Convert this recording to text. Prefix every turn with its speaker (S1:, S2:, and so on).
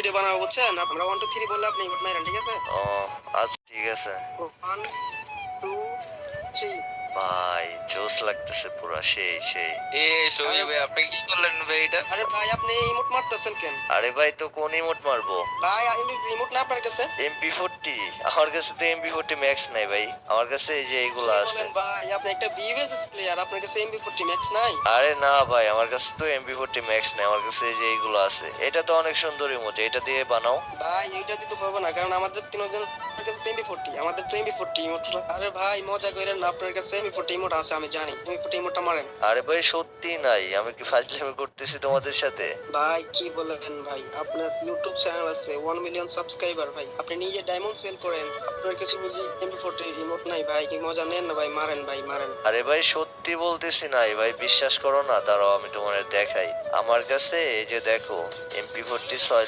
S1: Video বানাবো বুঝছেন, আমরা 1 2 3 বললে আপনি ইমোট মারেন, ঠিক আছে?
S2: ও আচ্ছা ঠিক আছে
S1: 1 2 3।
S2: ভাই জোস লাগতেছে পুরা সেই
S3: এ সৌদি ভাই আপনি কি করলেন ভাই এটা?
S1: আরে ভাই আপনি ইমোট মারতেছেন কেন?
S2: আরে ভাই তো কোন ইমোট মারবো?
S1: ভাই আমি ইমোট না আপনার কাছে?
S2: MP40 আমার কাছে তো MP40 ম্যাক্স নাই ভাই, আমার কাছে এই যে
S1: কি
S2: এইগুলো আছে।
S1: বলেন ভাই, আপনি একটা বিএসএস প্লেয়ার, আপনার কাছে MP40 ম্যাক্স নাই?
S2: আরে না ভাই আমার কাছে তো MP40 ম্যাক্স নাই, আমার কাছে এই যে এইগুলো আছে। এটা তো অনেক সুন্দর ইমোট, এটা দিয়ে বানাও।
S1: ভাই এইটা দিতে হবে না, কারণ আমাদের তিনজন কাছে তো MP40, আমাদের তো MP40 ইমোট। আরে ভাই মজা করেন না, আপনার কাছে MP40 ইমোট আছে আমি জানি, MP40 ইমোটটা মারেন।
S2: আরে ভাই সত্যি নাই, আমি কি ফাজলামি করতেছি তোমাদের সাথে?
S1: ভাই কি বলেন ভাই, আপনার ইউটিউব চ্যানেল আছে 1 মিলিয়ন সাবস্ক্রাইবার ভাই, আপনি নিজে ডায়মন্ড সেল করেন, আপনার কাছে বুঝি MP40 ইমোট নাই? ভাই কি মজা নেন না ভাই, মারেন ভাই মারেন।
S2: আরে ভাই সত্যি বলতেছি নাই ভাই, বিশ্বাস করো না, দাঁড়াও আমি তোমাদের দেখাই। আমার কাছে এই যে দেখো MP40 6